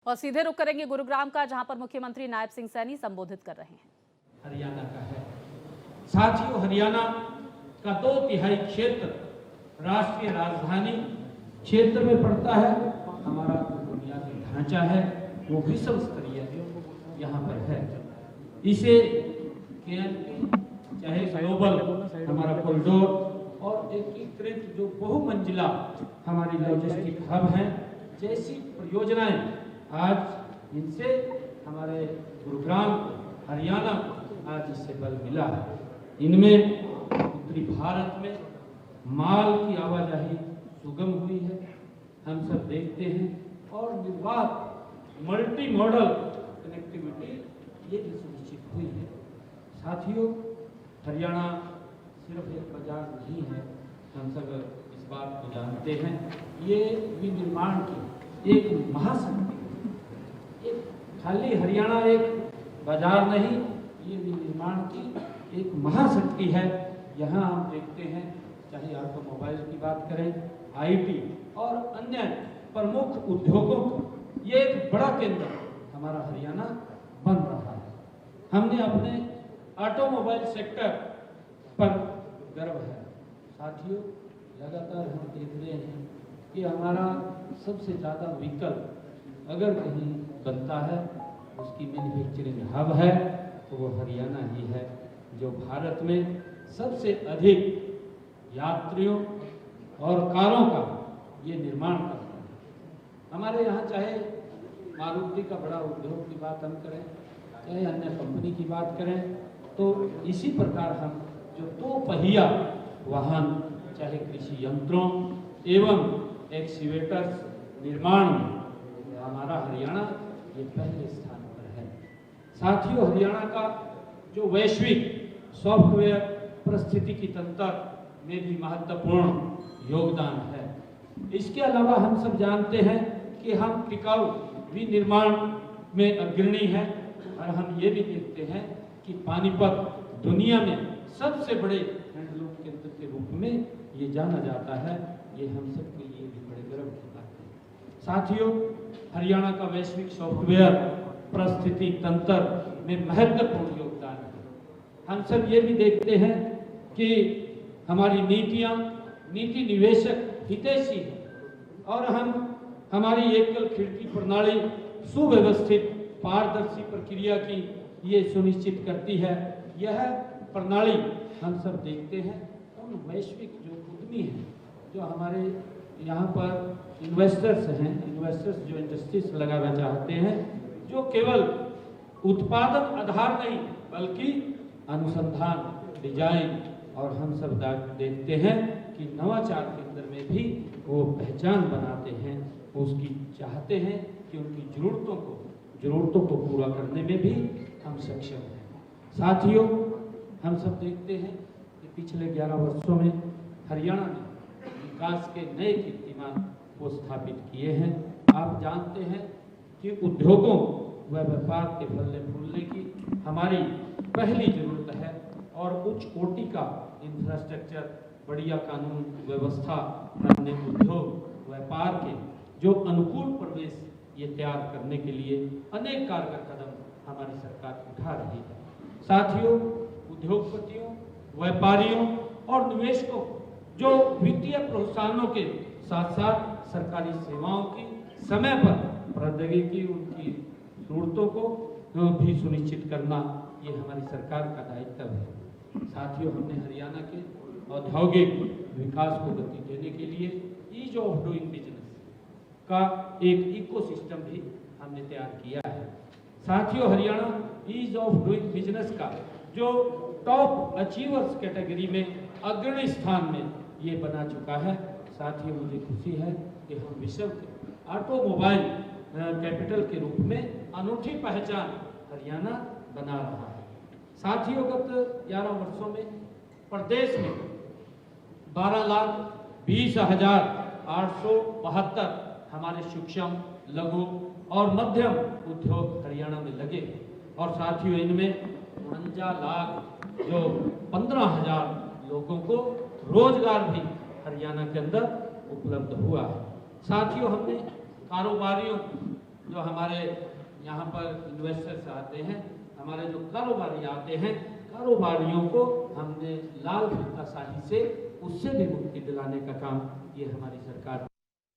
और सीधे रुख करेंगे गुरुग्राम का, जहां पर मुख्यमंत्री नायब सिंह सैनी संबोधित कर रहे हैं। हरियाणा का है साथियों। हरियाणा का 2/3 क्षेत्र राष्ट्रीय राजधानी क्षेत्र में पड़ता है। हमारा बुनियादी ढांचा है वो विश्व स्तरीय यहाँ पर है। इसे चाहे ग्लोबल हमारा कॉरिडोर और एकीकृत जो बहुमंजिला हमारी लॉजिस्टिक हब है जैसी परियोजनाएं आज इनसे हमारे गुरुग्राम को, हरियाणा को आज इससे बल मिला है। इनमें उत्तरी भारत में माल की आवाजाही सुगम हुई है, हम सब देखते हैं, और निर्बाध मल्टी मॉडल कनेक्टिविटी ये भी सुनिश्चित हुई है। साथियों, हरियाणा सिर्फ एक बाजार नहीं है, हम सब इस बात को जानते हैं। ये विनिर्माण की एक महाशक्ति है। एक खाली हरियाणा एक बाजार नहीं, ये विनिर्माण की एक महाशक्ति है। यहाँ हम देखते हैं, चाहे ऑटोमोबाइल की बात करें, आईटी और अन्य प्रमुख उद्योगों को ये एक बड़ा केंद्र हमारा हरियाणा बन रहा है। हमने अपने ऑटोमोबाइल सेक्टर पर गर्व है। साथियों, लगातार हम देख रहे हैं कि हमारा सबसे ज़्यादा व्हीकल अगर कहीं बनता है, उसकी मैन्युफैक्चरिंग हब है तो वो हरियाणा ही है, जो भारत में सबसे अधिक यात्रियों और कारों का ये निर्माण करता है। हमारे यहाँ चाहे मारुति का बड़ा उद्योग की बात हम करें, चाहे अन्य कंपनी की बात करें, तो इसी प्रकार हम जो 2 पहिया वाहन, चाहे कृषि यंत्रों एवं एक्सीवेटर्स निर्माण में हमारा हरियाणा ये पहले स्थान पर है। साथियों, हरियाणा का जो वैश्विक सॉफ्टवेयर परिस्थितिकी तंत्र में भी महत्वपूर्ण योगदान है। इसके अलावा हम सब जानते हैं कि हम टिकाऊ विनिर्माण में अग्रणी हैं, और हम ये भी देखते हैं कि पानीपत दुनिया में सबसे बड़े हैंडलूम केंद्र के रूप में ये जाना जाता है। ये हम सबके लिए भी बड़े गर्व की बात है। साथियों, हरियाणा का वैश्विक सॉफ्टवेयर परिस्थिति तंत्र में महत्वपूर्ण योगदान है। हम सब ये भी देखते हैं कि हमारी नीतियाँ नीति निवेशक हितैषी है, और हमारी एकल खिड़की प्रणाली सुव्यवस्थित पारदर्शी प्रक्रिया की ये सुनिश्चित करती है। यह प्रणाली हम सब देखते हैं उन वैश्विक जो उद्यमी हैं, जो हमारे यहाँ पर इन्वेस्टर्स हैं, इन्वेस्टर्स जो इंडस्ट्रीज लगाना चाहते हैं, जो केवल उत्पादन आधार नहीं बल्कि अनुसंधान, डिजाइन और हम सब देखते हैं कि नवाचार के अंदर में भी वो पहचान बनाते हैं, उसकी चाहते हैं कि उनकी ज़रूरतों को पूरा करने में भी हम सक्षम हैं। साथियों, हम सब देखते हैं कि पिछले 11 वर्षों में हरियाणा ने विकास के नए कीर्तिमान को स्थापित किए हैं। आप जानते हैं कि उद्योगों व व्यापार के फलने फूलने की हमारी पहली जरूरत है, और उच्च कोटि का इंफ्रास्ट्रक्चर, बढ़िया कानून व्यवस्था, अन्य उद्योग व्यापार के जो अनुकूल परिवेश ये तैयार करने के लिए अनेक कारगर कदम हमारी सरकार उठा रही है। साथियों, उद्योगपतियों, व्यापारियों और निवेशकों जो वित्तीय प्रोत्साहनों के साथ साथ सरकारी सेवाओं की समय पर प्रौद्योगिकी, उनकी जरूरतों को भी सुनिश्चित करना ये हमारी सरकार का दायित्व है। साथियों, हमने हरियाणा के औद्योगिक विकास को गति देने के लिए ईज ऑफ डूइंग बिजनेस का एक इकोसिस्टम भी हमने तैयार किया है। साथियों, Haryana ease of doing business का जो टॉप अचीवर्स कैटेगरी में अग्रणी स्थान में ये बना चुका है। साथियों, मुझे खुशी है कि हम विश्व के ऑटोमोबाइल कैपिटल के रूप में अनूठी पहचान हरियाणा बना रहा है। साथियों, गत 11 वर्षों में प्रदेश में 12,20,872 हमारे सूक्ष्म, लघु और मध्यम उद्योग हरियाणा में लगे, और साथियों इनमें 49 लाख जो 15,000 लोगों को रोजगार भी हरियाणा के अंदर उपलब्ध हुआ है। साथियों, हमने कारोबारियों जो हमारे यहाँ पर इन्वेस्टर्स आते हैं, हमारे जो कारोबारी आते हैं, कारोबारियों को हमने लाल फीताशाही से उससे भी मुक्ति दिलाने का काम ये हमारी सरकार